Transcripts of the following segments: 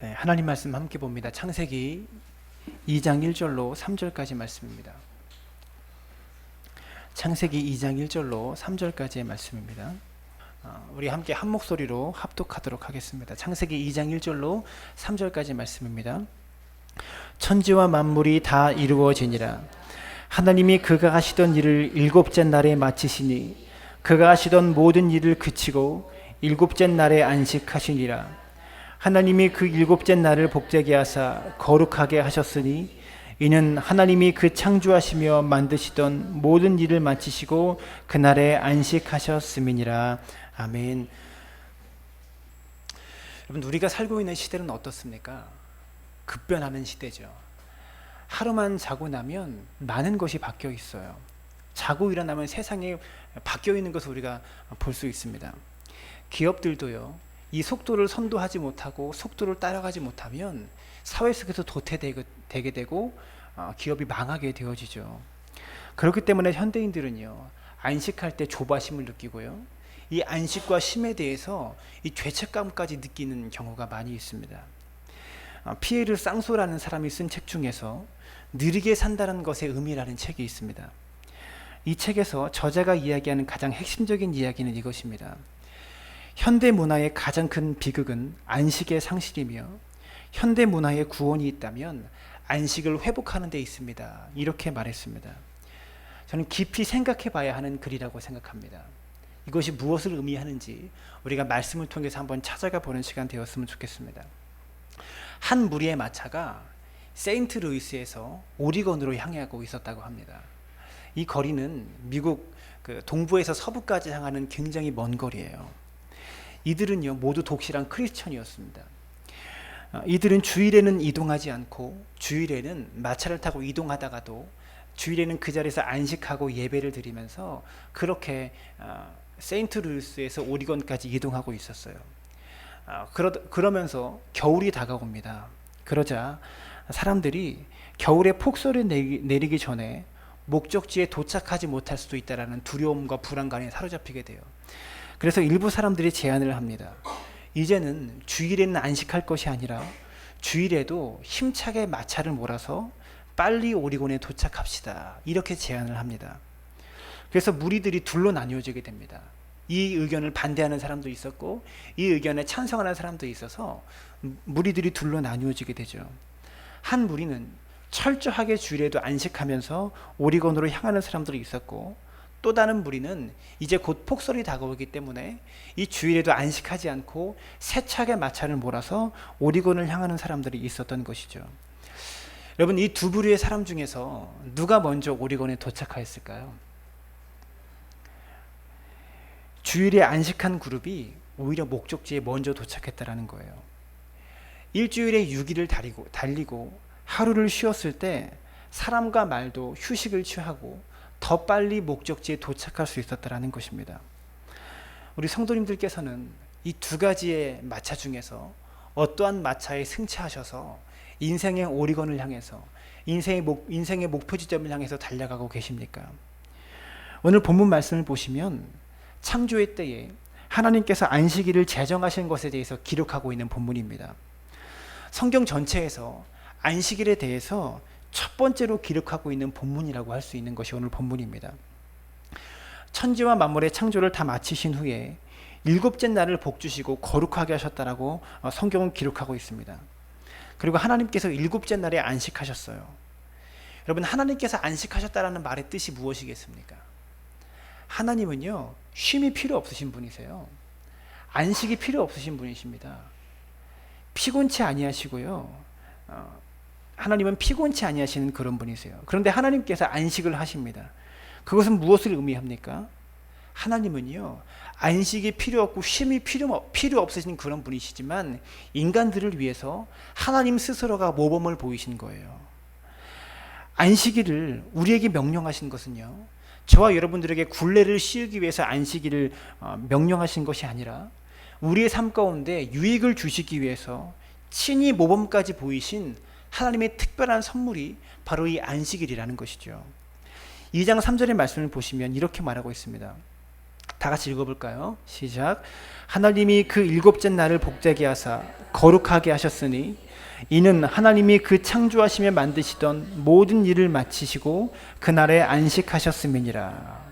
네, 하나님 말씀 함께 봅니다. 창세기 2장 1절로 3절까지 말씀입니다. 창세기 2장 1절로 3절까지의 말씀입니다. 우리 함께 한 목소리로 합독하도록 하겠습니다. 창세기 2장 1절로 3절까지 말씀입니다. 천지와 만물이 다 이루어지니라. 하나님이 그가 하시던 일을 일곱째 날에 마치시니 그가 하시던 모든 일을 그치고 일곱째 날에 안식하시니라. 하나님이 그 일곱째 날을 복되게 하사 거룩하게 하셨으니 이는 하나님이 그 창조하시며 만드시던 모든 일을 마치시고 그날에 안식하셨음이니라. 아멘. 여러분, 우리가 살고 있는 시대는 어떻습니까? 급변하는 시대죠. 하루만 자고 나면 많은 것이 바뀌어 있어요. 자고 일어나면 세상에 바뀌어 있는 것을 우리가 볼 수 있습니다. 기업들도요, 이 속도를 선도하지 못하고 속도를 따라가지 못하면 사회 속에서 도태되게 되고 기업이 망하게 되어지죠. 그렇기 때문에 현대인들은요, 안식할 때 조바심을 느끼고요, 이 안식과 쉼에 대해서 이 죄책감까지 느끼는 경우가 많이 있습니다. 피에르 쌍소라는 사람이 쓴 책 중에서 느리게 산다는 것의 의미라는 책이 있습니다. 이 책에서 저자가 이야기하는 가장 핵심적인 이야기는 이것입니다. 현대 문화의 가장 큰 비극은 안식의 상실이며 현대 문화의 구원이 있다면 안식을 회복하는 데 있습니다. 이렇게 말했습니다. 저는 깊이 생각해 봐야 하는 글이라고 생각합니다. 이것이 무엇을 의미하는지 우리가 말씀을 통해서 한번 찾아가 보는 시간 되었으면 좋겠습니다. 한 무리의 마차가 세인트루이스에서 오리건으로 향하고 있었다고 합니다. 이 거리는 미국 동부에서 서부까지 향하는 굉장히 먼 거리예요. 이들은요, 모두 독실한 크리스천이었습니다. 이들은 주일에는 이동하지 않고 주일에는 마차를 타고 이동하다가도 주일에는 그 자리에서 안식하고 예배를 드리면서 그렇게 세인트루이스에서 오리건까지 이동하고 있었어요. 그러면서 겨울이 다가옵니다. 그러자 사람들이 겨울에 폭설이 내리기 전에 목적지에 도착하지 못할 수도 있다는 두려움과 불안감에 사로잡히게 돼요. 그래서 일부 사람들이 제안을 합니다. 이제는 주일에는 안식할 것이 아니라 주일에도 힘차게 마차를 몰아서 빨리 오리곤에 도착합시다. 이렇게 제안을 합니다. 그래서 무리들이 둘로 나뉘어지게 됩니다. 이 의견을 반대하는 사람도 있었고 이 의견에 찬성하는 사람도 있어서 무리들이 둘로 나뉘어지게 되죠. 한 무리는 철저하게 주일에도 안식하면서 오리곤으로 향하는 사람들이 있었고, 또 다른 무리는 이제 곧 폭설이 다가오기 때문에 이 주일에도 안식하지 않고 세차게 마차를 몰아서 오리곤을 향하는 사람들이 있었던 것이죠. 여러분, 이 두 부류의 사람 중에서 누가 먼저 오리곤에 도착하였을까요? 주일에 안식한 그룹이 오히려 목적지에 먼저 도착했다는 거예요. 일주일에 6일을 달리고 하루를 쉬었을 때 사람과 말도 휴식을 취하고 더 빨리 목적지에 도착할 수 있었다는 것입니다. 우리 성도님들께서는 이 두 가지의 마차 중에서 어떠한 마차에 승차하셔서 인생의 오리건을 향해서 인생의 목표 지점을 향해서 달려가고 계십니까? 오늘 본문 말씀을 보시면 창조의 때에 하나님께서 안식일을 제정하신 것에 대해서 기록하고 있는 본문입니다. 성경 전체에서 안식일에 대해서 첫 번째로 기록하고 있는 본문이라고 할 수 있는 것이 오늘 본문입니다. 천지와 만물의 창조를 다 마치신 후에 일곱째 날을 복주시고 거룩하게 하셨다라고 성경은 기록하고 있습니다. 그리고 하나님께서 일곱째 날에 안식하셨어요. 여러분, 하나님께서 안식하셨다라는 말의 뜻이 무엇이겠습니까? 하나님은요, 쉼이 필요 없으신 분이세요. 안식이 필요 없으신 분이십니다. 피곤치 아니하시고요, 하나님은 피곤치 아니하시는 그런 분이세요. 그런데 하나님께서 안식을 하십니다. 그것은 무엇을 의미합니까? 하나님은요, 안식이 필요 없고 쉼이 필요 없으신 그런 분이시지만 인간들을 위해서 하나님 스스로가 모범을 보이신 거예요. 안식일을 우리에게 명령하신 것은요, 저와 여러분들에게 굴레를 씌우기 위해서 안식일을 명령하신 것이 아니라 우리의 삶 가운데 유익을 주시기 위해서 친히 모범까지 보이신 하나님의 특별한 선물이 바로 이 안식일이라는 것이죠. 2장 3절의 말씀을 보시면 이렇게 말하고 있습니다. 다 같이 읽어볼까요? 시작. 하나님이 그 일곱째 날을 복되게 하사 거룩하게 하셨으니 이는 하나님이 그 창조하시며 만드시던 모든 일을 마치시고 그날에 안식하셨음이니라.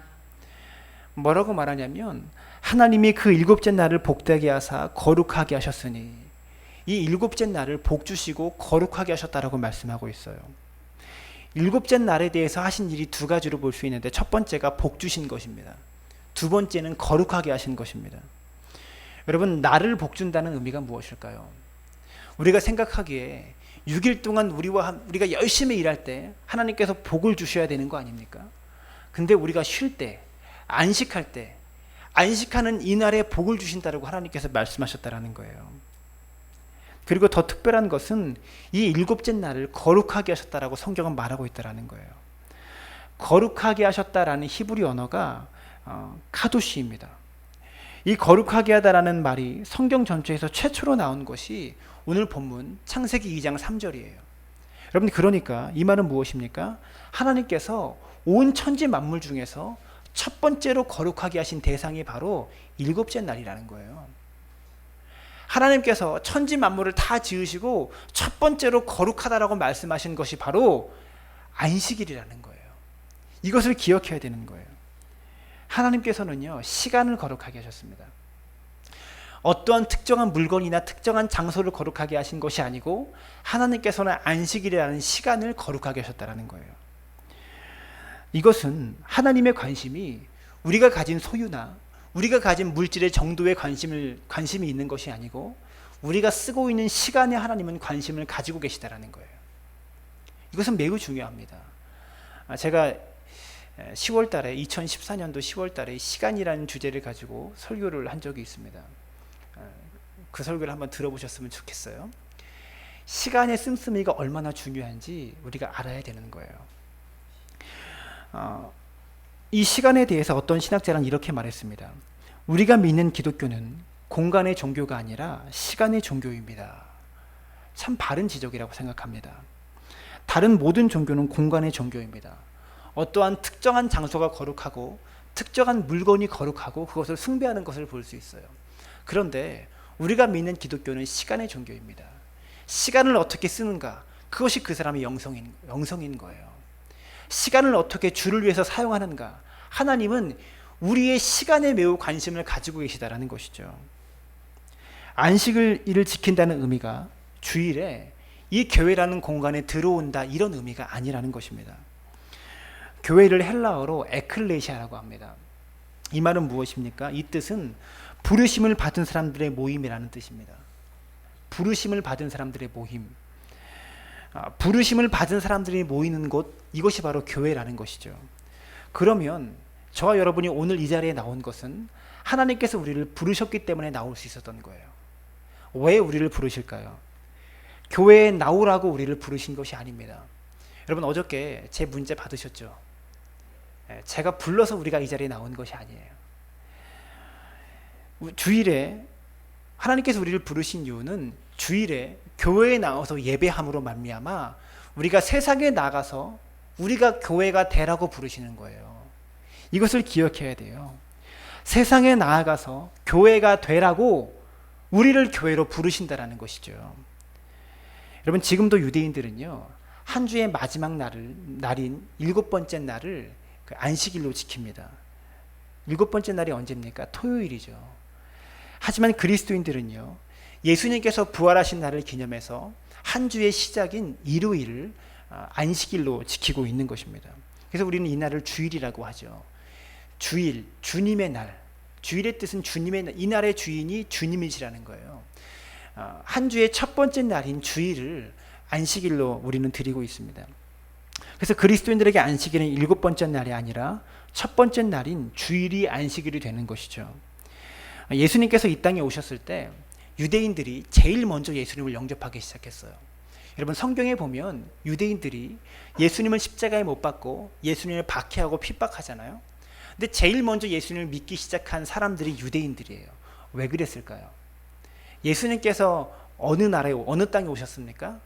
뭐라고 말하냐면 하나님이 그 일곱째 날을 복되게 하사 거룩하게 하셨으니, 이 일곱째 날을 복 주시고 거룩하게 하셨다라고 말씀하고 있어요. 일곱째 날에 대해서 하신 일이 두 가지로 볼 수 있는데, 첫 번째가 복 주신 것입니다. 두 번째는 거룩하게 하신 것입니다. 여러분, 날을 복 준다는 의미가 무엇일까요? 우리가 생각하기에 6일 동안 우리가 열심히 일할 때 하나님께서 복을 주셔야 되는 거 아닙니까? 근데 우리가 쉴 때, 안식할 때, 안식하는 이날에 복을 주신다고 하나님께서 말씀하셨다라는 거예요. 그리고 더 특별한 것은 이 일곱째 날을 거룩하게 하셨다라고 성경은 말하고 있다라는 거예요. 거룩하게 하셨다라는 히브리 언어가 카도시입니다. 이 거룩하게 하다라는 말이 성경 전체에서 최초로 나온 것이 오늘 본문 창세기 2장 3절이에요. 여러분, 그러니까 이 말은 무엇입니까? 하나님께서 온 천지 만물 중에서 첫 번째로 거룩하게 하신 대상이 바로 일곱째 날이라는 거예요. 하나님께서 천지 만물을 다 지으시고 첫 번째로 거룩하다라고 말씀하신 것이 바로 안식일이라는 거예요. 이것을 기억해야 되는 거예요. 하나님께서는요, 시간을 거룩하게 하셨습니다. 어떠한 특정한 물건이나 특정한 장소를 거룩하게 하신 것이 아니고 하나님께서는 안식일이라는 시간을 거룩하게 하셨다는 거예요. 이것은 하나님의 관심이 우리가 가진 소유나 우리가 가진 물질의 정도의 관심이 있는 것이 아니고 우리가 쓰고 있는 시간에 하나님은 관심을 가지고 계시다라는 거예요. 이것은 매우 중요합니다. 제가 10월 달에 2014년도 10월 달에 시간이라는 주제를 가지고 설교를 한 적이 있습니다. 그 설교를 한번 들어보셨으면 좋겠어요. 시간의 씀씀이가 얼마나 중요한지 우리가 알아야 되는 거예요. 이 시간에 대해서 어떤 신학자는 이렇게 말했습니다. 우리가 믿는 기독교는 공간의 종교가 아니라 시간의 종교입니다. 참 바른 지적이라고 생각합니다. 다른 모든 종교는 공간의 종교입니다. 어떠한 특정한 장소가 거룩하고 특정한 물건이 거룩하고 그것을 숭배하는 것을 볼 수 있어요. 그런데 우리가 믿는 기독교는 시간의 종교입니다. 시간을 어떻게 쓰는가, 그것이 그 사람의 영성인 거예요. 시간을 어떻게 주를 위해서 사용하는가, 하나님은 우리의 시간에 매우 관심을 가지고 계시다라는 것이죠. 안식일을 지킨다는 의미가 주일에 이 교회라는 공간에 들어온다, 이런 의미가 아니라는 것입니다. 교회를 헬라어로 에클레시아라고 합니다. 이 말은 무엇입니까? 이 뜻은 부르심을 받은 사람들의 모임이라는 뜻입니다. 부르심을 받은 사람들의 모임. 부르심을 받은 사람들이 모이는 곳, 이것이 바로 교회라는 것이죠. 그러면 저와 여러분이 오늘 이 자리에 나온 것은 하나님께서 우리를 부르셨기 때문에 나올 수 있었던 거예요. 왜 우리를 부르실까요? 교회에 나오라고 우리를 부르신 것이 아닙니다. 여러분, 어저께 제 문제 받으셨죠? 제가 불러서 우리가 이 자리에 나온 것이 아니에요. 주일에 하나님께서 우리를 부르신 이유는 주일에 교회에 나와서 예배함으로 말미암아 우리가 세상에 나가서 우리가 교회가 되라고 부르시는 거예요. 이것을 기억해야 돼요. 세상에 나아가서 교회가 되라고 우리를 교회로 부르신다라는 것이죠. 여러분, 지금도 유대인들은요, 한 주의 마지막 날인 일곱 번째 날을 안식일로 지킵니다. 일곱 번째 날이 언제입니까? 토요일이죠. 하지만 그리스도인들은요, 예수님께서 부활하신 날을 기념해서 한 주의 시작인 일요일을 안식일로 지키고 있는 것입니다. 그래서 우리는 이 날을 주일이라고 하죠. 주일, 주님의 날. 주일의 뜻은 주님의 날. 이 날의 주인이 주님이시라는 거예요. 한 주의 첫 번째 날인 주일을 안식일로 우리는 드리고 있습니다. 그래서 그리스도인들에게 안식일은 일곱 번째 날이 아니라 첫 번째 날인 주일이 안식일이 되는 것이죠. 예수님께서 이 땅에 오셨을 때 유대인들이 제일 먼저 예수님을 영접하기 시작했어요. 여러분, 성경에 보면 유대인들이 예수님을 십자가에 못 박고 예수님을 박해하고 핍박하잖아요. 근데 제일 먼저 예수님을 믿기 시작한 사람들이 유대인들이에요. 왜 그랬을까요? 예수님께서 어느 땅에 오셨습니까?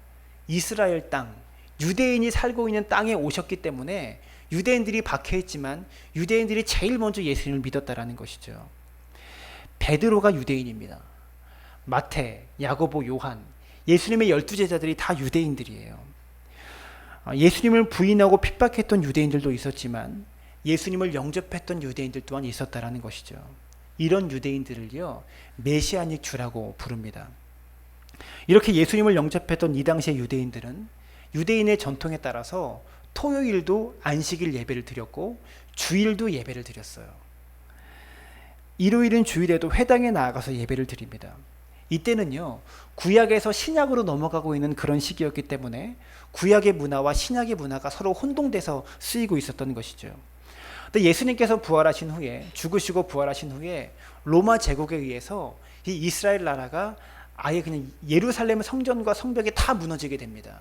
이스라엘 땅, 유대인이 살고 있는 땅에 오셨기 때문에 유대인들이 박해했지만 유대인들이 제일 먼저 예수님을 믿었다라는 것이죠. 베드로가 유대인입니다. 마태, 야고보, 요한, 예수님의 12제자들이 다 유대인들이에요. 예수님을 부인하고 핍박했던 유대인들도 있었지만 예수님을 영접했던 유대인들 또한 있었다라는 것이죠. 이런 유대인들을요, 메시아닉 주라고 부릅니다. 이렇게 예수님을 영접했던 이 당시의 유대인들은 유대인의 전통에 따라서 토요일도 안식일 예배를 드렸고 주일도 예배를 드렸어요. 일요일은 주일에도 회당에 나아가서 예배를 드립니다. 이때는요, 구약에서 신약으로 넘어가고 있는 그런 시기였기 때문에 구약의 문화와 신약의 문화가 서로 혼동돼서 쓰이고 있었던 것이죠. 근데 예수님께서 부활하신 후에, 죽으시고 부활하신 후에 로마 제국에 의해서 이 이스라엘 나라가 아예 그냥 예루살렘 성전과 성벽이 다 무너지게 됩니다.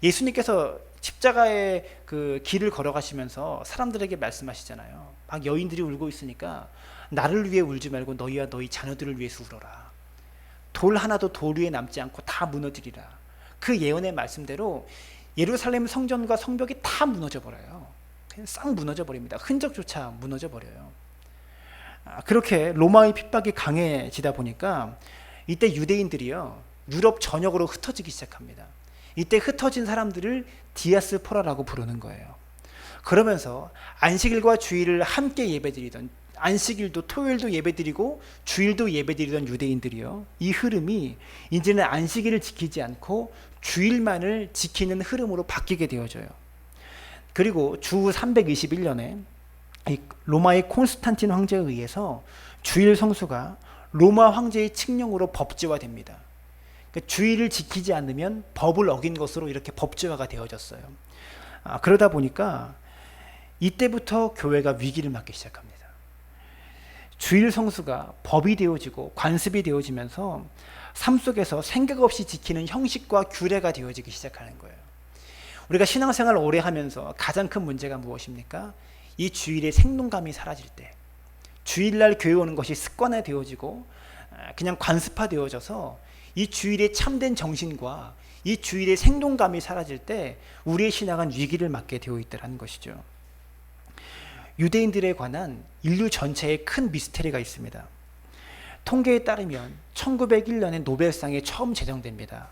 예수님께서 십자가의 그 길을 걸어가시면서 사람들에게 말씀하시잖아요. 막 여인들이 울고 있으니까 나를 위해 울지 말고 너희와 너희 자녀들을 위해서 울어라. 돌 하나도 돌 위에 남지 않고 다 무너지리라. 그 예언의 말씀대로 예루살렘 성전과 성벽이 다 무너져 버려요. 그냥 싹 무너져 버립니다. 흔적조차 무너져 버려요. 그렇게 로마의 핍박이 강해지다 보니까 이때 유대인들이요, 유럽 전역으로 흩어지기 시작합니다. 이때 흩어진 사람들을 디아스포라라고 부르는 거예요. 그러면서 안식일과 주일을 함께 예배드리던, 안식일도 토요일도 예배드리고 주일도 예배드리던 유대인들이요, 이 흐름이 이제는 안식일을 지키지 않고 주일만을 지키는 흐름으로 바뀌게 되어져요. 그리고 주 321년에 로마의 콘스탄틴 황제에 의해서 주일 성수가 로마 황제의 칙령으로 법제화됩니다. 그러니까 주일을 지키지 않으면 법을 어긴 것으로 이렇게 법제화가 되어졌어요. 그러다 보니까 이때부터 교회가 위기를 맞기 시작합니다. 주일 성수가 법이 되어지고 관습이 되어지면서 삶 속에서 생각 없이 지키는 형식과 규례가 되어지기 시작하는 거예요. 우리가 신앙생활을 오래 하면서 가장 큰 문제가 무엇입니까? 이 주일의 생동감이 사라질 때, 주일날 교회 오는 것이 습관화 되어지고 그냥 관습화 되어져서 이 주일의 참된 정신과 이 주일의 생동감이 사라질 때 우리의 신앙은 위기를 맞게 되어 있다는 것이죠. 유대인들에 관한 인류 전체에 큰 미스테리가 있습니다. 통계에 따르면 1901년에 노벨상이 처음 제정됩니다.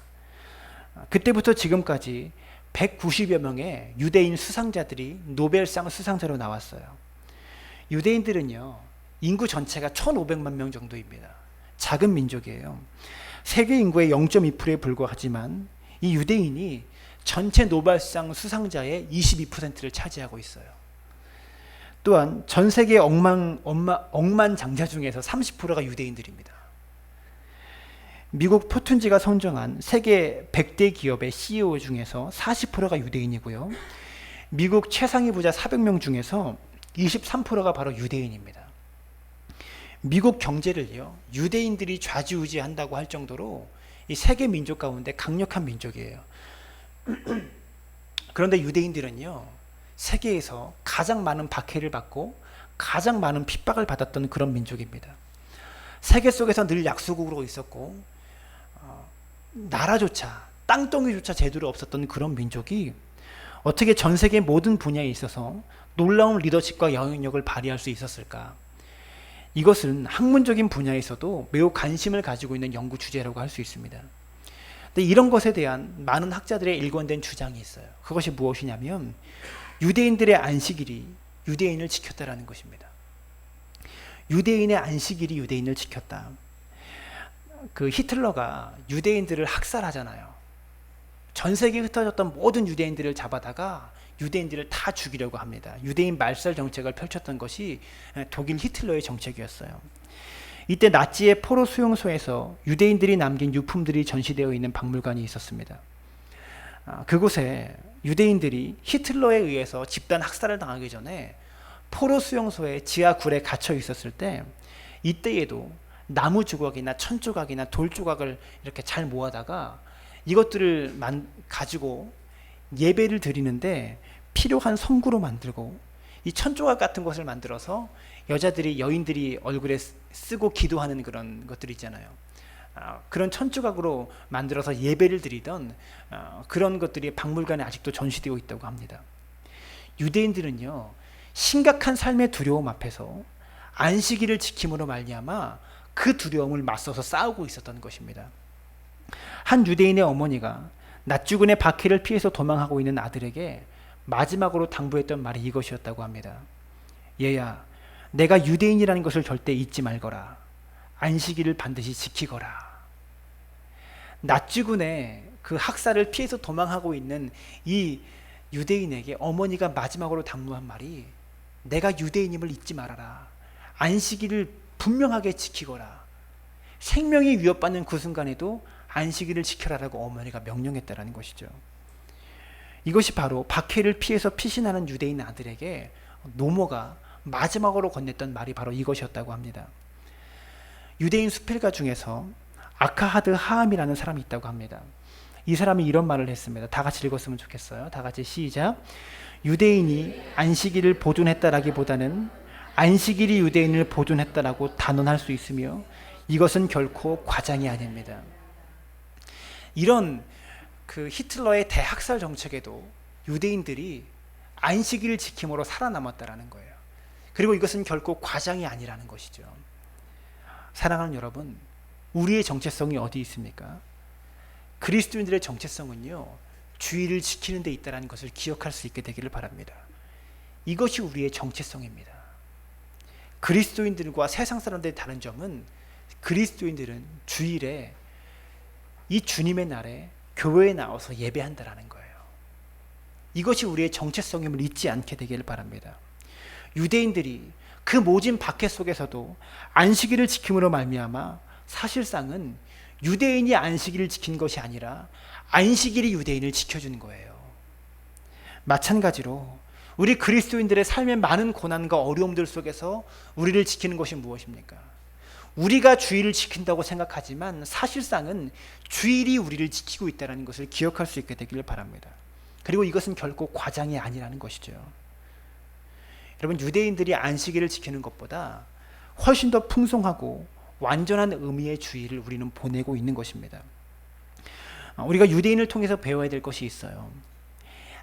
그때부터 지금까지 190여 명의 유대인 수상자들이 노벨상 수상자로 나왔어요. 유대인들은요, 인구 전체가 1,500만 명 정도입니다. 작은 민족이에요. 세계 인구의 0.2%에 불과하지만 이 유대인이 전체 노벨상 수상자의 22%를 차지하고 있어요. 또한 전 세계 억만장자 중에서 30%가 유대인들입니다. 미국 포튼지가 선정한 세계 100대 기업의 CEO 중에서 40%가 유대인이고요. 미국 최상위 부자 400명 중에서 23%가 바로 유대인입니다. 미국 경제를요, 유대인들이 좌지우지한다고 할 정도로 이 세계 민족 가운데 강력한 민족이에요. 그런데 유대인들은요, 세계에서 가장 많은 박해를 받고 가장 많은 핍박을 받았던 그런 민족입니다. 세계 속에서 늘 약소국으로 있었고 나라조차, 땅덩이조차 제대로 없었던 그런 민족이 어떻게 전 세계 모든 분야에 있어서 놀라운 리더십과 영향력을 발휘할 수 있었을까? 이것은 학문적인 분야에서도 매우 관심을 가지고 있는 연구 주제라고 할 수 있습니다. 근데 이런 것에 대한 많은 학자들의 일관된 주장이 있어요. 그것이 무엇이냐면 유대인들의 안식일이 유대인을 지켰다라는 것입니다. 유대인의 안식일이 유대인을 지켰다. 그 히틀러가 유대인들을 학살하잖아요. 전 세계에 흩어졌던 모든 유대인들을 잡아다가 유대인들을 다 죽이려고 합니다. 유대인 말살 정책을 펼쳤던 것이 독일 히틀러의 정책이었어요. 이때 나치의 포로 수용소에서 유대인들이 남긴 유품들이 전시되어 있는 박물관이 있었습니다. 그곳에 유대인들이 히틀러에 의해서 집단 학살을 당하기 전에 포로 수용소의 지하 굴에 갇혀 있었을 때 이때에도 나무 조각이나 천 조각이나 돌 조각을 이렇게 잘 모아다가 이것들을 가지고 예배를 드리는데 필요한 성구로 만들고 이 천 조각 같은 것을 만들어서 여인들이 얼굴에 쓰고 기도하는 그런 것들 있잖아요. 그런 천 조각으로 만들어서 예배를 드리던 그런 것들이 박물관에 아직도 전시되어 있다고 합니다. 유대인들은요, 심각한 삶의 두려움 앞에서 안식일을 지킴으로 말미암아 그 두려움을 맞서서 싸우고 있었던 것입니다. 한 유대인의 어머니가 낯주근의 박해를 피해서 도망하고 있는 아들에게 마지막으로 당부했던 말이 이것이었다고 합니다. 얘야, 내가 유대인이라는 것을 절대 잊지 말거라. 안식일을 반드시 지키거라. 낯주근의 그 학살을 피해서 도망하고 있는 이 유대인에게 어머니가 마지막으로 당부한 말이 내가 유대인임을 잊지 말아라. 안식일을 분명하게 지키거라. 생명이 위협받는 그 순간에도 안식일을 지켜라라고 어머니가 명령했다라는 것이죠. 이것이 바로 박해를 피해서 피신하는 유대인 아들에게 노모가 마지막으로 건넸던 말이 바로 이것이었다고 합니다. 유대인 수필가 중에서 아카하드 하함이라는 사람이 있다고 합니다. 이 사람이 이런 말을 했습니다. 다 같이 읽었으면 좋겠어요. 다 같이 시작. 유대인이 안식일을 보존했다라기보다는 안식일이 유대인을 보존했다라고 단언할 수 있으며 이것은 결코 과장이 아닙니다. 이런 그 히틀러의 대학살 정책에도 유대인들이 안식일을 지킴으로 살아남았다라는 거예요. 그리고 이것은 결코 과장이 아니라는 것이죠. 사랑하는 여러분, 우리의 정체성이 어디 있습니까? 그리스도인들의 정체성은요, 주의를 지키는 데 있다는 것을 기억할 수 있게 되기를 바랍니다. 이것이 우리의 정체성입니다. 그리스도인들과 세상 사람들의 다른 점은 그리스도인들은 주일에 이 주님의 날에 교회에 나와서 예배한다라는 거예요. 이것이 우리의 정체성임을 잊지 않게 되기를 바랍니다. 유대인들이 그 모진 박해 속에서도 안식일을 지킴으로 말미암아 사실상은 유대인이 안식일을 지킨 것이 아니라 안식일이 유대인을 지켜준 거예요. 마찬가지로 우리 그리스도인들의 삶의 많은 고난과 어려움들 속에서 우리를 지키는 것이 무엇입니까? 우리가 주일을 지킨다고 생각하지만 사실상은 주일이 우리를 지키고 있다는 것을 기억할 수 있게 되기를 바랍니다. 그리고 이것은 결코 과장이 아니라는 것이죠. 여러분, 유대인들이 안식일을 지키는 것보다 훨씬 더 풍성하고 완전한 의미의 주일을 우리는 보내고 있는 것입니다. 우리가 유대인을 통해서 배워야 될 것이 있어요.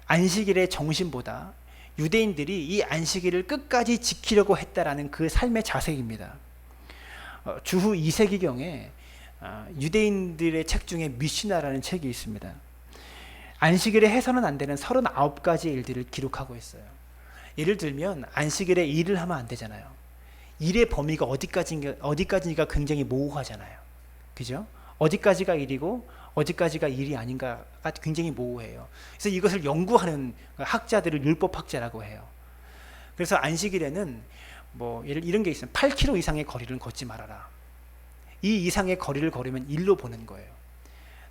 안식일의 정신보다 유대인들이 이 안식일을 끝까지 지키려고 했다라는 그 삶의 자세입니다. 주후 2세기경에 유대인들의 책 중에 미시나라는 책이 있습니다. 안식일에 해서는 안 되는 39가지 일들을 기록하고 있어요. 예를 들면 안식일에 일을 하면 안 되잖아요. 일의 범위가 어디까지인가 굉장히 모호하잖아요. 그죠? 어디까지가 일이고 어디까지가 일이 아닌가가 굉장히 모호해요. 그래서 이것을 연구하는 학자들을 율법학자라고 해요. 그래서 안식일에는 이런 게 있어요. 8km 이상의 거리를 걷지 말아라. 이 이상의 거리를 걸으면 일로 보는 거예요.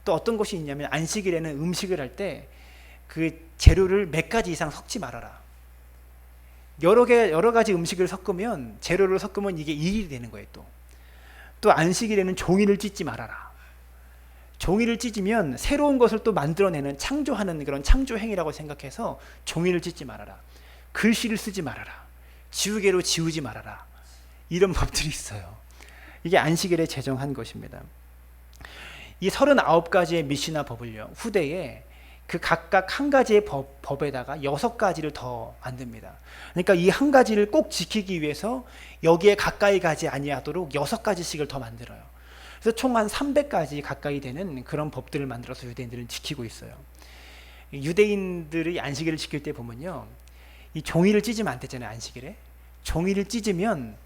또 어떤 것이 있냐면 안식일에는 음식을 할 때 그 재료를 몇 가지 이상 섞지 말아라. 여러 가지 음식을 섞으면 재료를 섞으면 이게 일이 되는 거예요. 또 안식일에는 종이를 찢지 말아라. 종이를 찢으면 새로운 것을 또 만들어내는 창조하는 그런 창조 행위라고 생각해서 종이를 찢지 말아라. 글씨를 쓰지 말아라. 지우개로 지우지 말아라. 이런 법들이 있어요. 이게 안식일에 제정한 것입니다. 이 39가지의 미시나 법을요, 후대에 그 각각 한 가지의 법에다가 6가지를 더 만듭니다. 그러니까 이 한 가지를 꼭 지키기 위해서 여기에 가까이 가지 아니하도록 6가지씩을 더 만들어요. 그래서 총 한 300가지 가까이 되는 그런 법들을 만들어서 유대인들은 지키고 있어요. 유대인들이 안식일을 지킬 때 보면요, 이 종이를 찢으면 안 되잖아요. 안식일에 종이를 찢으면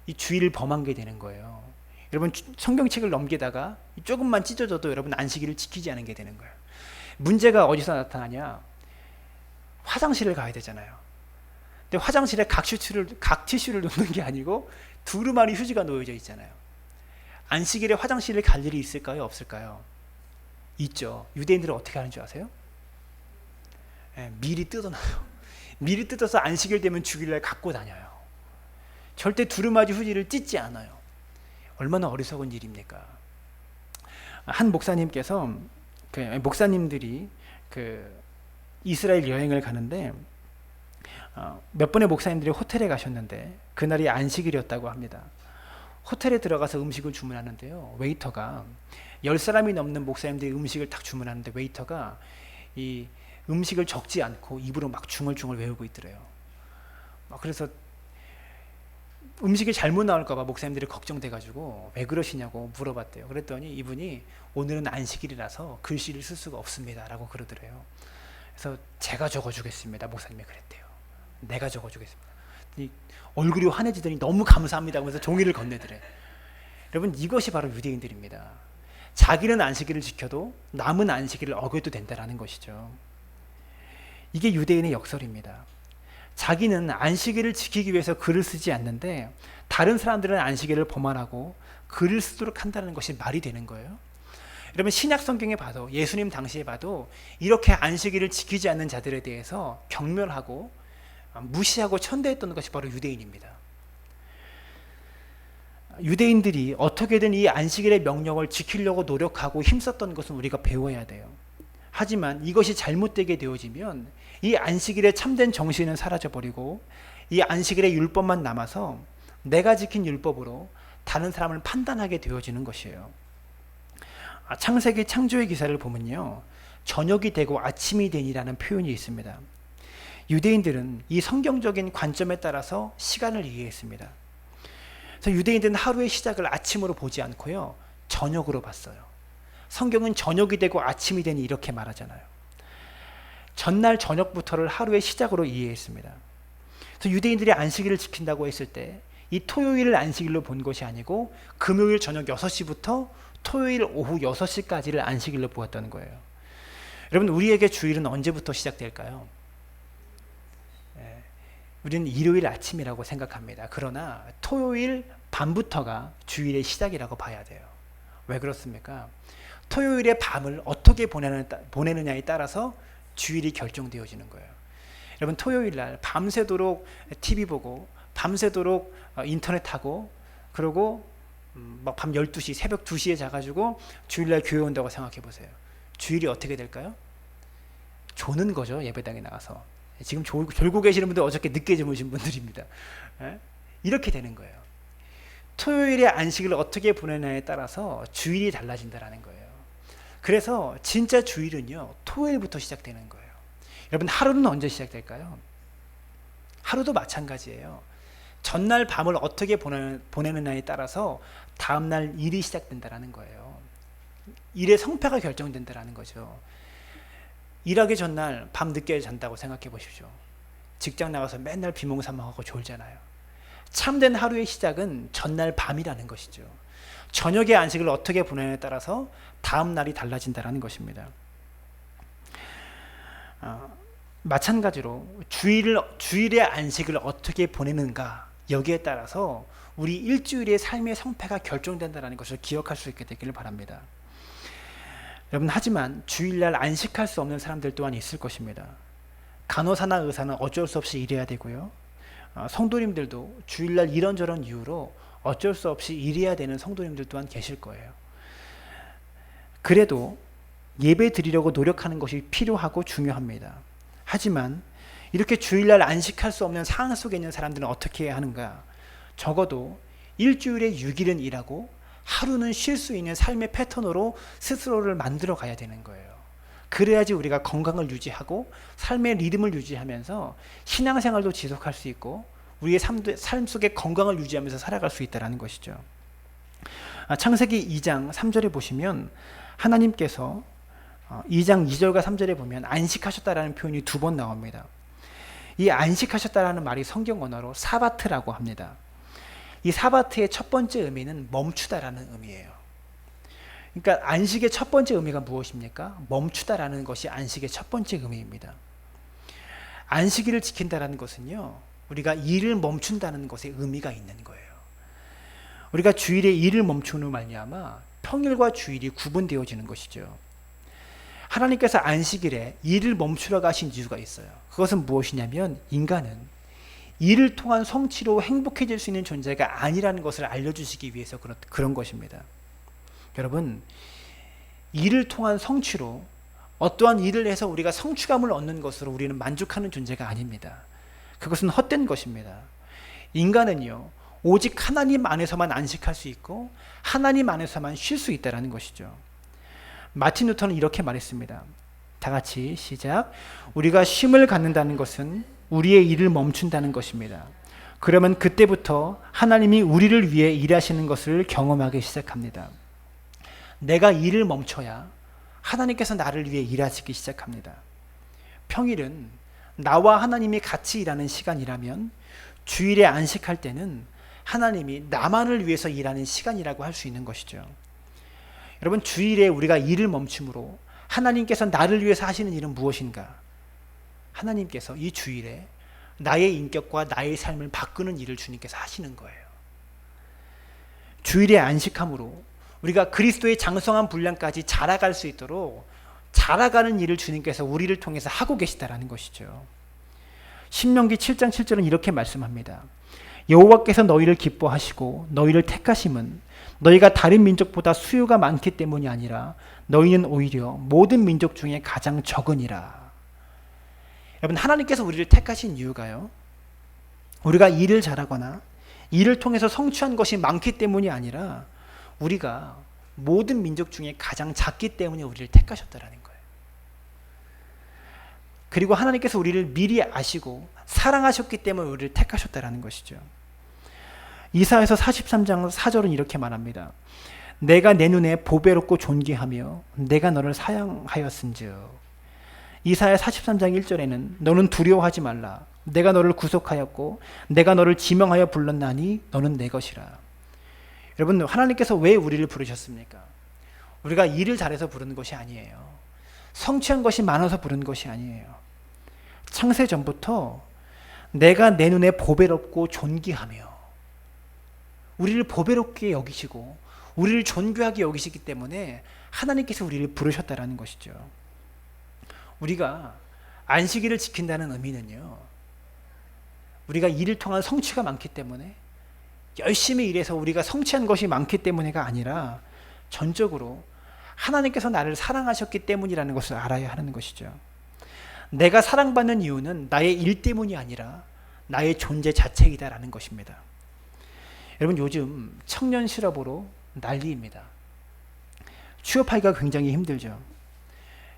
이 주일을 범한 게 되는 거예요. 여러분, 성경책을 넘기다가 조금만 찢어져도 여러분 안식일을 지키지 않은 게 되는 거예요. 문제가 어디서 나타나냐? 화장실을 가야 되잖아요. 근데 화장실에 각 티슈를 놓는 게 아니고 두루마리 휴지가 놓여져 있잖아요. 안식일에 화장실을 갈 일이 있을까요? 없을까요? 있죠. 유대인들은 어떻게 하는 줄 아세요? 미리 뜯어놔요. 미리 뜯어서 안식일 되면 주일날 갖고 다녀요. 절대 두루마리 휴지를 찢지 않아요. 얼마나 어리석은 일입니까? 한 목사님께서 목사님들이 이스라엘 여행을 가는데 몇 번의 목사님들이 호텔에 가셨는데 그날이 안식일이었다고 합니다. 호텔에 들어가서 음식을 주문하는데요, 웨이터가 10사람이 넘는 목사님들이 음식을 딱 주문하는데 웨이터가 이 음식을 적지 않고 입으로 막 중얼중얼 외우고 있더래요. 그래서 음식이 잘못 나올까봐 목사님들이 걱정돼가지고 왜 그러시냐고 물어봤대요. 그랬더니 이분이 오늘은 안식일이라서 글씨를 쓸 수가 없습니다 라고 그러더래요. 그래서 제가 적어주겠습니다. 목사님이 그랬대요. 내가 적어주겠습니다. 얼굴이 환해지더니 너무 감사합니다 하면서 종이를 건네더래. 여러분, 이것이 바로 유대인들입니다. 자기는 안식일을 지켜도 남은 안식일을 어겨도 된다는 것이죠. 이게 유대인의 역설입니다. 자기는 안식일을 지키기 위해서 글을 쓰지 않는데 다른 사람들은 안식일을 범한하고 글을 쓰도록 한다는 것이 말이 되는 거예요. 여러분, 신약 성경에 봐도, 예수님 당시에 봐도 이렇게 안식일을 지키지 않는 자들에 대해서 경멸하고 무시하고 천대했던 것이 바로 유대인입니다. 유대인들이 어떻게든 이 안식일의 명령을 지키려고 노력하고 힘썼던 것은 우리가 배워야 돼요. 하지만 이것이 잘못되게 되어지면 이 안식일의 참된 정신은 사라져버리고 이 안식일의 율법만 남아서 내가 지킨 율법으로 다른 사람을 판단하게 되어지는 것이에요. 창세기 창조의 기사를 보면요, 저녁이 되고 아침이 되니라는 표현이 있습니다. 유대인들은 이 성경적인 관점에 따라서 시간을 이해했습니다. 그래서 유대인들은 하루의 시작을 아침으로 보지 않고요, 저녁으로 봤어요. 성경은 저녁이 되고 아침이 되니 이렇게 말하잖아요. 전날 저녁부터를 하루의 시작으로 이해했습니다. 그래서 유대인들이 안식일을 지킨다고 했을 때 이 토요일을 안식일로 본 것이 아니고 금요일 저녁 6시부터 토요일 오후 6시까지를 안식일로 보았다는 거예요. 여러분, 우리에게 주일은 언제부터 시작될까요? 우리는 일요일 아침이라고 생각합니다. 그러나 토요일 밤부터가 주일의 시작이라고 봐야 돼요. 왜 그렇습니까? 토요일의 밤을 어떻게 보내느냐에 따라서 주일이 결정되어지는 거예요. 여러분, 토요일 날 밤새도록 TV 보고 밤새도록 인터넷 하고 그러고 막 밤 12시, 새벽 2시에 자가지고 주일날 교회 온다고 생각해 보세요. 주일이 어떻게 될까요? 조는 거죠. 예배당에 나가서. 지금 졸고 계시는 분들 어저께 늦게 주무신 분들입니다. 이렇게 되는 거예요. 토요일에 안식을 어떻게 보내냐에 따라서 주일이 달라진다는 거예요. 그래서 진짜 주일은요, 토요일부터 시작되는 거예요. 여러분, 하루는 언제 시작될까요? 하루도 마찬가지예요. 전날 밤을 어떻게 보내느냐에 따라서 다음날 일이 시작된다는 거예요. 일의 성패가 결정된다는 거죠. 일하기 전날 밤 늦게 잔다고 생각해 보십시오. 직장 나가서 맨날 비몽사몽하고 졸잖아요. 참된 하루의 시작은 전날 밤이라는 것이죠. 저녁의 안식을 어떻게 보내냐에 따라서 다음 날이 달라진다는 것입니다. 마찬가지로 주일의 안식을 어떻게 보내는가, 여기에 따라서 우리 일주일의 삶의 성패가 결정된다는 것을 기억할 수 있게 되기를 바랍니다. 여러분, 하지만 주일날 안식할 수 없는 사람들 또한 있을 것입니다. 간호사나 의사는 어쩔 수 없이 일해야 되고요, 성도님들도 주일날 이런저런 이유로 어쩔 수 없이 일해야 되는 성도님들 또한 계실 거예요. 그래도 예배 드리려고 노력하는 것이 필요하고 중요합니다. 하지만 이렇게 주일날 안식할 수 없는 상황 속에 있는 사람들은 어떻게 해야 하는가? 적어도 일주일에 6일은 일하고 하루는 쉴 수 있는 삶의 패턴으로 스스로를 만들어 가야 되는 거예요. 그래야지 우리가 건강을 유지하고 삶의 리듬을 유지하면서 신앙생활도 지속할 수 있고 우리의 삶 속에 건강을 유지하면서 살아갈 수 있다는 것이죠. 창세기 2장 3절에 보시면 하나님께서 2장 2절과 3절에 보면 안식하셨다라는 표현이 2번 나옵니다. 이 안식하셨다라는 말이 성경 언어로 사바트라고 합니다. 이 사바트의 첫 번째 의미는 멈추다라는 의미예요. 그러니까 안식의 첫 번째 의미가 무엇입니까? 멈추다라는 것이 안식의 첫 번째 의미입니다. 안식일을 지킨다라는 것은요, 우리가 일을 멈춘다는 것에 의미가 있는 거예요. 우리가 주일에 일을 멈추는 말미암아 평일과 주일이 구분되어지는 것이죠. 하나님께서 안식일에 일을 멈추라고 하신 이유가 있어요. 그것은 무엇이냐면 인간은 일을 통한 성취로 행복해질 수 있는 존재가 아니라는 것을 알려주시기 위해서 그런 것입니다. 여러분, 일을 통한 성취로 어떠한 일을 해서 우리가 성취감을 얻는 것으로 우리는 만족하는 존재가 아닙니다. 그것은 헛된 것입니다. 인간은요, 오직 하나님 안에서만 안식할 수 있고 하나님 안에서만 쉴 수 있다는 것이죠. 마틴 루터는 이렇게 말했습니다. 다 같이 시작. 우리가 쉼을 갖는다는 것은 우리의 일을 멈춘다는 것입니다. 그러면 그때부터 하나님이 우리를 위해 일하시는 것을 경험하기 시작합니다. 내가 일을 멈춰야 하나님께서 나를 위해 일하시기 시작합니다. 평일은 나와 하나님이 같이 일하는 시간이라면 주일에 안식할 때는 하나님이 나만을 위해서 일하는 시간이라고 할 수 있는 것이죠. 여러분, 주일에 우리가 일을 멈춤으로 하나님께서 나를 위해서 하시는 일은 무엇인가? 하나님께서 이 주일에 나의 인격과 나의 삶을 바꾸는 일을 주님께서 하시는 거예요. 주일에 안식함으로 우리가 그리스도의 장성한 분량까지 자라갈 수 있도록 자라가는 일을 주님께서 우리를 통해서 하고 계시다라는 것이죠. 신명기 7장 7절은 이렇게 말씀합니다. 여호와께서 너희를 기뻐하시고 너희를 택하심은 너희가 다른 민족보다 수요가 많기 때문이 아니라 너희는 오히려 모든 민족 중에 가장 적으니라. 여러분, 하나님께서 우리를 택하신 이유가요, 우리가 일을 잘하거나 일을 통해서 성취한 것이 많기 때문이 아니라 우리가 모든 민족 중에 가장 작기 때문에 우리를 택하셨다라는 거예요. 그리고 하나님께서 우리를 미리 아시고 사랑하셨기 때문에 우리를 택하셨다라는 것이죠. 이사야서 43장 4절은 이렇게 말합니다. 내가 내 눈에 보배롭고 존귀하며 내가 너를 사랑하였은즉. 이사야 43장 1절에는 너는 두려워하지 말라. 내가 너를 구속하였고 내가 너를 지명하여 불렀나니 너는 내 것이라. 여러분, 하나님께서 왜 우리를 부르셨습니까? 우리가 일을 잘해서 부르는 것이 아니에요. 성취한 것이 많아서 부르는 것이 아니에요. 창세 전부터 내가 내 눈에 보배롭고 존귀하며 우리를 보배롭게 여기시고 우리를 존귀하게 여기시기 때문에 하나님께서 우리를 부르셨다라는 것이죠. 우리가 안식일을 지킨다는 의미는요, 우리가 일을 통한 성취가 많기 때문에 열심히 일해서 우리가 성취한 것이 많기 때문에가 아니라 전적으로 하나님께서 나를 사랑하셨기 때문이라는 것을 알아야 하는 것이죠. 내가 사랑받는 이유는 나의 일 때문이 아니라 나의 존재 자체이다라는 것입니다. 여러분, 요즘 청년 실업으로 난리입니다. 취업하기가 굉장히 힘들죠.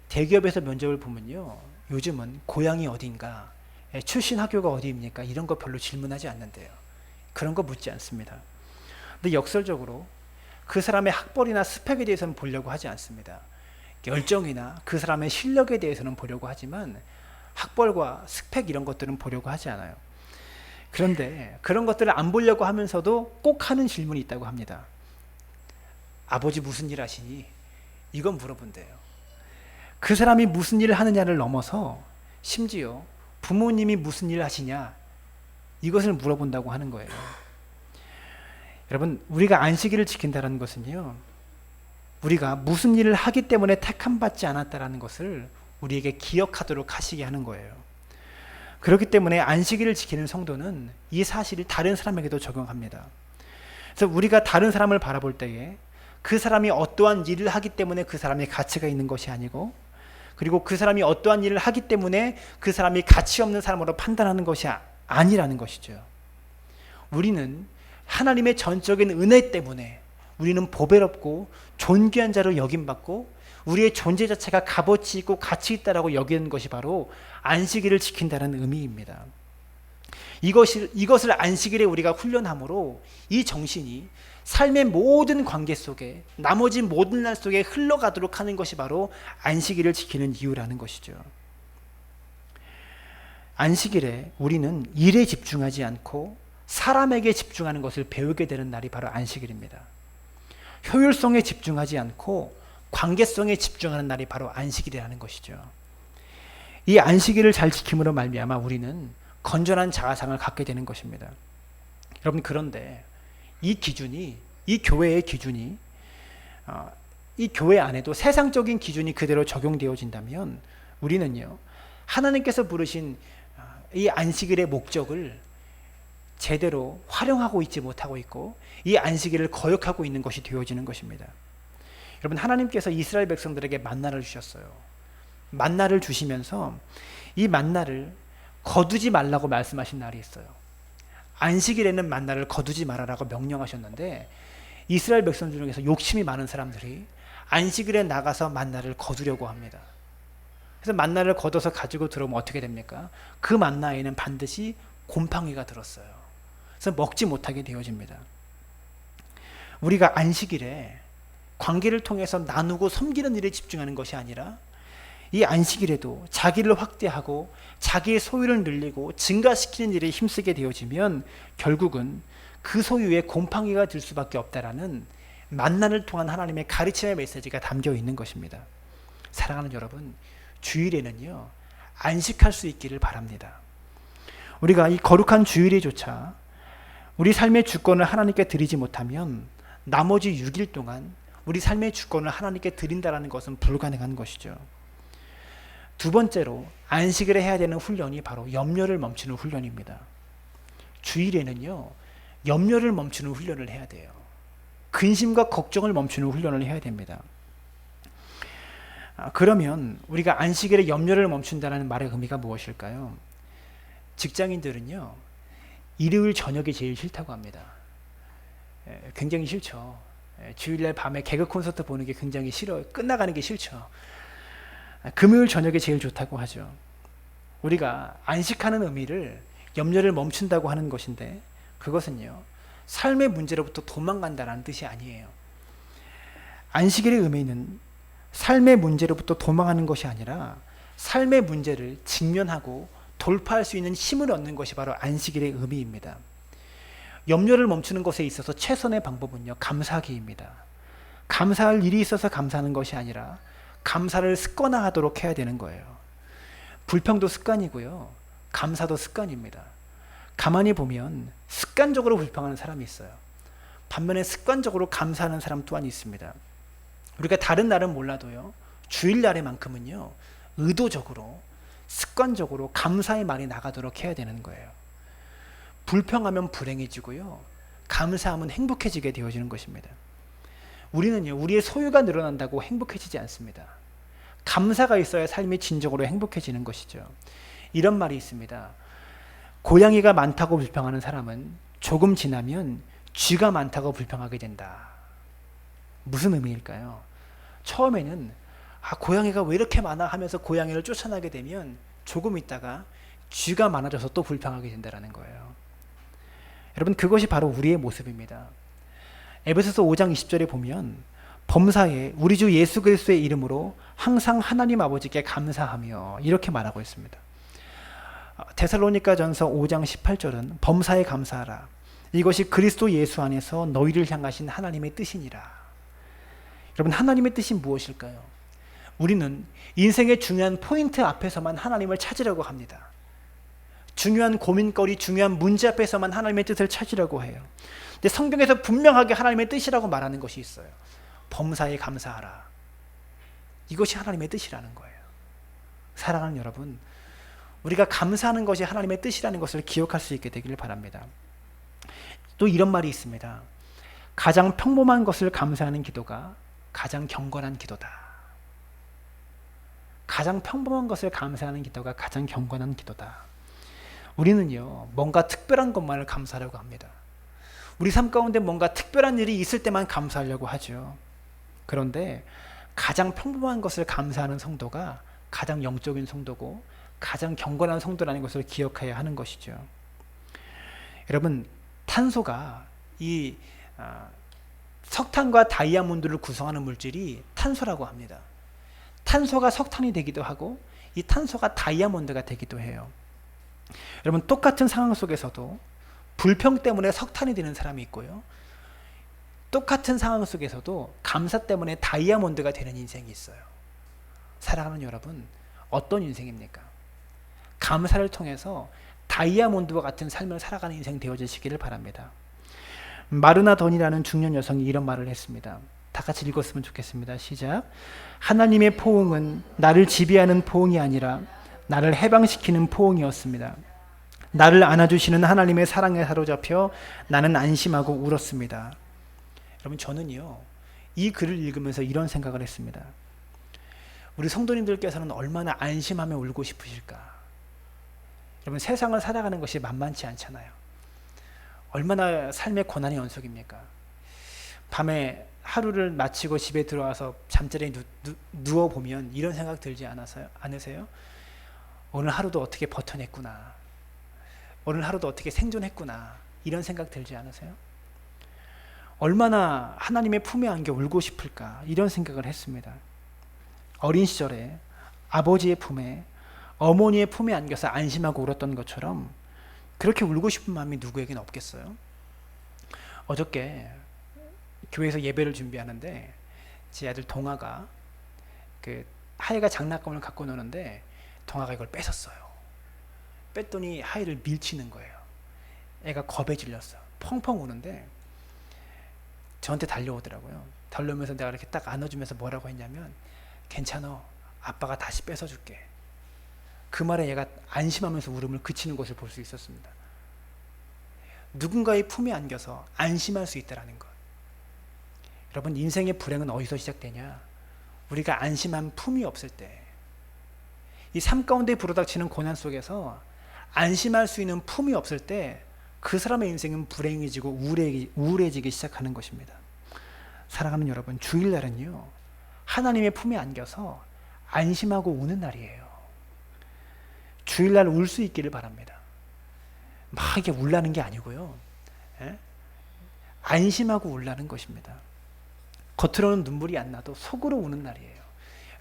대기업에서 면접을 보면요, 요즘은 고향이 어딘가, 출신 학교가 어디입니까? 이런 거 별로 질문하지 않는데요. 그런 거 묻지 않습니다. 근데 역설적으로 그 사람의 학벌이나 스펙에 대해서는 보려고 하지 않습니다. 열정이나 그 사람의 실력에 대해서는 보려고 하지만 학벌과 스펙 이런 것들은 보려고 하지 않아요. 그런데 그런 것들을 안 보려고 하면서도 꼭 하는 질문이 있다고 합니다. 아버지 무슨 일 하시니? 이건 물어본대요. 그 사람이 무슨 일을 하느냐를 넘어서 심지어 부모님이 무슨 일을 하시냐, 이것을 물어본다고 하는 거예요. 여러분, 우리가 안식일을 지킨다는 것은요, 우리가 무슨 일을 하기 때문에 택함받지 않았다는 것을 우리에게 기억하도록 하시게 하는 거예요. 그렇기 때문에 안식일을 지키는 성도는 이 사실을 다른 사람에게도 적용합니다. 그래서 우리가 다른 사람을 바라볼 때에 그 사람이 어떠한 일을 하기 때문에 그 사람의 가치가 있는 것이 아니고, 그리고 그 사람이 어떠한 일을 하기 때문에 그 사람이 가치 없는 사람으로 판단하는 것이 아니라는 것이죠. 우리는 하나님의 전적인 은혜 때문에 우리는 보배롭고 존귀한 자로 여김받고 우리의 존재 자체가 값어치 있고 가치 있다라고 여기는 것이 바로 안식일을 지킨다는 의미입니다. 이것을 안식일에 우리가 훈련함으로 이 정신이 삶의 모든 관계 속에, 나머지 모든 날 속에 흘러가도록 하는 것이 바로 안식일을 지키는 이유라는 것이죠. 안식일에 우리는 일에 집중하지 않고 사람에게 집중하는 것을 배우게 되는 날이 바로 안식일입니다. 효율성에 집중하지 않고 관계성에 집중하는 날이 바로 안식일이라는 것이죠. 이 안식일을 잘 지킴으로 말미암아 우리는 건전한 자아상을 갖게 되는 것입니다. 여러분, 그런데 이 기준이, 이 교회의 기준이, 이 교회 안에도 세상적인 기준이 그대로 적용되어진다면 우리는요, 하나님께서 부르신 이 안식일의 목적을 제대로 활용하고 있지 못하고 있고 이 안식일을 거역하고 있는 것이 되어지는 것입니다. 여러분, 하나님께서 이스라엘 백성들에게 만나를 주셨어요. 만나를 주시면서 이 만나를 거두지 말라고 말씀하신 날이 있어요. 안식일에는 만나를 거두지 말아라고 명령하셨는데 이스라엘 백성 중에서 욕심이 많은 사람들이 안식일에 나가서 만나를 거두려고 합니다. 그래서 만나를 걷어서 가지고 들어오면 어떻게 됩니까? 그 만나에는 반드시 곰팡이가 들었어요. 그래서 먹지 못하게 되어집니다. 우리가 안식일에 관계를 통해서 나누고 섬기는 일에 집중하는 것이 아니라 이 안식일에도 자기를 확대하고 자기의 소유를 늘리고 증가시키는 일에 힘쓰게 되어지면 결국은 그 소유에 곰팡이가 들 수밖에 없다라는 만나를 통한 하나님의 가르침의 메시지가 담겨 있는 것입니다. 사랑하는 여러분, 주일에는요 안식할 수 있기를 바랍니다. 우리가 이 거룩한 주일에조차 우리 삶의 주권을 하나님께 드리지 못하면 나머지 6일 동안 우리 삶의 주권을 하나님께 드린다는 것은 불가능한 것이죠. 두 번째로 안식일에 해야 되는 훈련이 바로 염려를 멈추는 훈련입니다. 주일에는요 염려를 멈추는 훈련을 해야 돼요. 근심과 걱정을 멈추는 훈련을 해야 됩니다. 그러면 우리가 안식일에 염려를 멈춘다는 말의 의미가 무엇일까요? 직장인들은요 일요일 저녁이 제일 싫다고 합니다. 굉장히 싫죠. 주일날 밤에 개그 콘서트 보는 게 굉장히 싫어요. 끝나가는 게 싫죠. 금요일 저녁이 제일 좋다고 하죠. 우리가 안식하는 의미를 염려를 멈춘다고 하는 것인데 그것은요 삶의 문제로부터 도망간다는 뜻이 아니에요. 안식일의 의미는 삶의 문제로부터 도망하는 것이 아니라 삶의 문제를 직면하고 돌파할 수 있는 힘을 얻는 것이 바로 안식일의 의미입니다. 염려를 멈추는 것에 있어서 최선의 방법은요 감사하기입니다. 감사할 일이 있어서 감사하는 것이 아니라 감사를 습관화하도록 해야 되는 거예요. 불평도 습관이고요 감사도 습관입니다. 가만히 보면 습관적으로 불평하는 사람이 있어요. 반면에 습관적으로 감사하는 사람 또한 있습니다. 우리가 다른 날은 몰라도요 주일날에만큼은요 의도적으로 습관적으로 감사의 말이 나가도록 해야 되는 거예요. 불평하면 불행해지고요 감사하면 행복해지게 되어지는 것입니다. 우리는요 우리의 소유가 늘어난다고 행복해지지 않습니다. 감사가 있어야 삶이 진정으로 행복해지는 것이죠. 이런 말이 있습니다. 고양이가 많다고 불평하는 사람은 조금 지나면 쥐가 많다고 불평하게 된다. 무슨 의미일까요? 처음에는 고양이가 왜 이렇게 많아 하면서 고양이를 쫓아나게 되면 조금 있다가 쥐가 많아져서 또 불평하게 된다는 거예요. 여러분 그것이 바로 우리의 모습입니다. 에베소서 5장 20절에 보면 범사에 우리 주 예수 그리스도의 이름으로 항상 하나님 아버지께 감사하며 이렇게 말하고 있습니다. 데살로니가전서 5장 18절은 범사에 감사하라. 이것이 그리스도 예수 안에서 너희를 향하신 하나님의 뜻이니라. 여러분 하나님의 뜻이 무엇일까요? 우리는 인생의 중요한 포인트 앞에서만 하나님을 찾으려고 합니다. 중요한 고민거리, 중요한 문제 앞에서만 하나님의 뜻을 찾으려고 해요. 근데 성경에서 분명하게 하나님의 뜻이라고 말하는 것이 있어요. 범사에 감사하라. 이것이 하나님의 뜻이라는 거예요. 사랑하는 여러분, 우리가 감사하는 것이 하나님의 뜻이라는 것을 기억할 수 있게 되기를 바랍니다. 또 이런 말이 있습니다. 가장 평범한 것을 감사하는 기도가 가장 경건한 기도다. 가장 평범한 것을 감사하는 기도가 가장 경건한 기도다. 우리는요 뭔가 특별한 것만을 감사하려고 합니다. 우리 삶 가운데 뭔가 특별한 일이 있을 때만 감사하려고 하죠. 그런데 가장 평범한 것을 감사하는 성도가 가장 영적인 성도고 가장 경건한 성도라는 것을 기억해야 하는 것이죠. 여러분 탄소가 이 석탄과 다이아몬드를 구성하는 물질이 탄소라고 합니다. 탄소가 석탄이 되기도 하고 이 탄소가 다이아몬드가 되기도 해요. 여러분 똑같은 상황 속에서도 불평 때문에 석탄이 되는 사람이 있고요. 똑같은 상황 속에서도 감사 때문에 다이아몬드가 되는 인생이 있어요. 사랑하는 여러분, 어떤 인생입니까? 감사를 통해서 다이아몬드와 같은 삶을 살아가는 인생 되어지시기를 바랍니다. 마르나 던이라는 중년 여성이 이런 말을 했습니다. 다 같이 읽었으면 좋겠습니다. 시작. 하나님의 포옹은 나를 지배하는 포옹이 아니라 나를 해방시키는 포옹이었습니다. 나를 안아주시는 하나님의 사랑에 사로잡혀 나는 안심하고 울었습니다. 여러분 저는요 이 글을 읽으면서 이런 생각을 했습니다. 우리 성도님들께서는 얼마나 안심하며 울고 싶으실까. 여러분 세상을 살아가는 것이 만만치 않잖아요. 얼마나 삶의 고난의 연속입니까. 밤에 하루를 마치고 집에 들어와서 잠자리에 누워보면 이런 생각 들지 않으세요? 오늘 하루도 어떻게 버텨냈구나. 오늘 하루도 어떻게 생존했구나. 이런 생각 들지 않으세요? 얼마나 하나님의 품에 안겨 울고 싶을까. 이런 생각을 했습니다. 어린 시절에 아버지의 품에, 어머니의 품에 안겨서 안심하고 울었던 것처럼 그렇게 울고 싶은 마음이 누구에겐 없겠어요? 어저께 교회에서 예배를 준비하는데 제 아들 동아가 하이가 장난감을 갖고 노는데 동아가 이걸 뺏었어요. 뺐더니 하이를 밀치는 거예요. 애가 겁에 질렸어. 펑펑 우는데 저한테 달려오더라고요. 달려오면서 내가 이렇게 딱 안아주면서 뭐라고 했냐면, 괜찮아, 아빠가 다시 뺏어줄게. 그 말에 얘가 안심하면서 울음을 그치는 것을 볼 수 있었습니다. 누군가의 품에 안겨서 안심할 수 있다는 것. 여러분, 인생의 불행은 어디서 시작되냐? 우리가 안심한 품이 없을 때, 이 삶 가운데 불어닥치는 고난 속에서 안심할 수 있는 품이 없을 때 그 사람의 인생은 불행해지고 우울해지기 시작하는 것입니다. 사랑하는 여러분, 주일날은요, 하나님의 품에 안겨서 안심하고 우는 날이에요. 주일날 울 수 있기를 바랍니다. 막 이게 울라는 게 아니고요, 안심하고 울라는 것입니다. 겉으로는 눈물이 안 나도 속으로 우는 날이에요.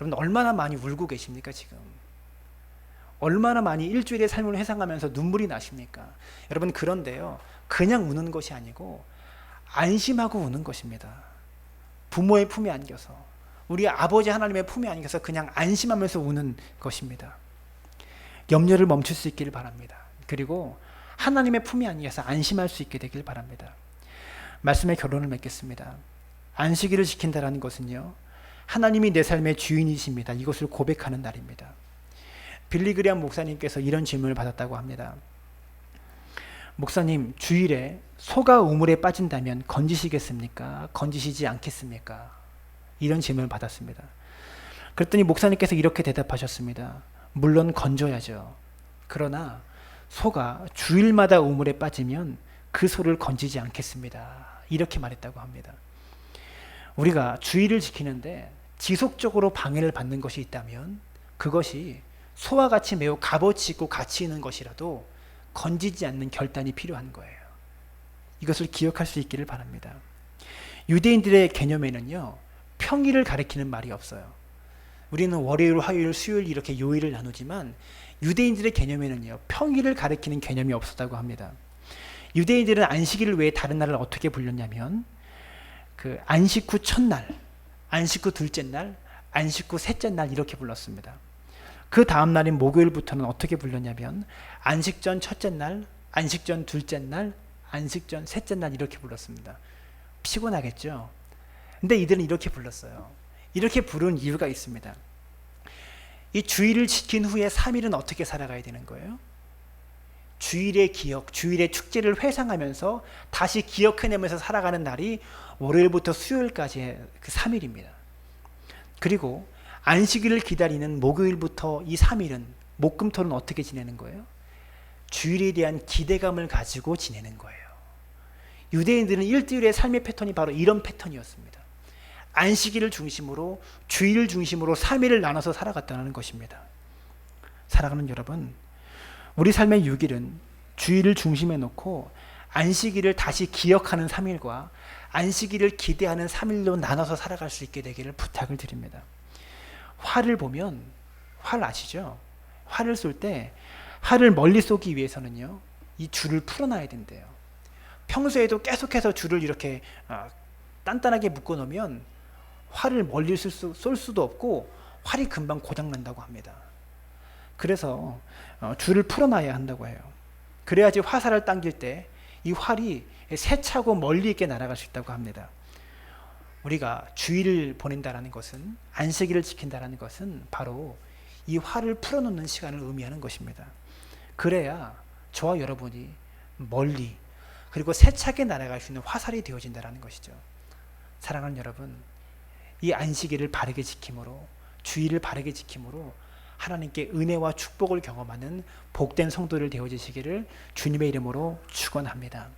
여러분, 얼마나 많이 울고 계십니까 지금? 얼마나 많이 일주일의 삶을 회상하면서 눈물이 나십니까? 여러분, 그런데요, 그냥 우는 것이 아니고 안심하고 우는 것입니다. 부모의 품에 안겨서, 우리 아버지 하나님의 품에 안겨서 그냥 안심하면서 우는 것입니다. 염려를 멈출 수 있기를 바랍니다. 그리고 하나님의 품에 안겨서 안심할 수 있게 되길 바랍니다. 말씀의 결론을 맺겠습니다. 안식일을 지킨다는 것은요, 하나님이 내 삶의 주인이십니다. 이것을 고백하는 날입니다. 빌리 그레이엄 목사님께서 이런 질문을 받았다고 합니다. 목사님, 주일에 소가 우물에 빠진다면 건지시겠습니까? 건지시지 않겠습니까? 이런 질문을 받았습니다. 그랬더니 목사님께서 이렇게 대답하셨습니다. 물론 건져야죠. 그러나 소가 주일마다 우물에 빠지면 그 소를 건지지 않겠습니다. 이렇게 말했다고 합니다. 우리가 주일을 지키는데 지속적으로 방해를 받는 것이 있다면 그것이 소와 같이 매우 값어치 있고 가치 있는 것이라도 건지지 않는 결단이 필요한 거예요. 이것을 기억할 수 있기를 바랍니다. 유대인들의 개념에는요, 평일을 가리키는 말이 없어요. 우리는 월요일, 화요일, 수요일 이렇게 요일을 나누지만 유대인들의 개념에는요, 평일을 가리키는 개념이 없었다고 합니다. 유대인들은 안식일을 외에 다른 날을 어떻게 불렸냐면 안식 후 첫날, 안식 후 둘째 날, 안식 후 셋째 날 이렇게 불렀습니다. 그 다음 날인 목요일부터는 어떻게 불렀냐면 안식 전 첫째 날, 안식 전 둘째 날, 안식 전 셋째 날 이렇게 불렀습니다. 피곤하겠죠? 근데 이들은 이렇게 불렀어요. 이렇게 부른 이유가 있습니다. 이 주일을 지킨 후에 3일은 어떻게 살아가야 되는 거예요? 주일의 기억, 주일의 축제를 회상하면서 다시 기억해내면서 살아가는 날이 월요일부터 수요일까지의 그 3일입니다. 그리고 안식일을 기다리는 목요일부터 이 3일은, 목금토는 어떻게 지내는 거예요? 주일에 대한 기대감을 가지고 지내는 거예요. 유대인들은 일주일의 삶의 패턴이 바로 이런 패턴이었습니다. 안식일을 중심으로, 주일을 중심으로 3일을 나눠서 살아갔다는 것입니다. 사랑하는 여러분, 우리 삶의 6일은 주일을 중심에 놓고 안식일을 다시 기억하는 3일과 안식일을 기대하는 3일로 나눠서 살아갈 수 있게 되기를 부탁을 드립니다. 활을 보면, 활 아시죠? 활을 쏠 때 활을 멀리 쏘기 위해서는요, 이 줄을 풀어놔야 된대요. 평소에도 계속해서 줄을 이렇게 단단하게 묶어 놓으면 활을 멀리 쏠 수도 없고 활이 금방 고장난다고 합니다. 그래서 줄을 풀어놔야 한다고 해요. 그래야지 화살을 당길 때 이 활이 세차고 멀리 있게 날아갈 수 있다고 합니다. 우리가 주일을 보낸다는 것은, 안식일을 지킨다는 것은 바로 이 활을 풀어놓는 시간을 의미하는 것입니다. 그래야 저와 여러분이 멀리 그리고 세차게 날아갈 수 있는 화살이 되어진다는 것이죠. 사랑하는 여러분, 이 안식일을 바르게 지킴으로, 주일을 바르게 지킴으로 하나님께 은혜와 축복을 경험하는 복된 성도를 되어지시기를 주님의 이름으로 축원합니다.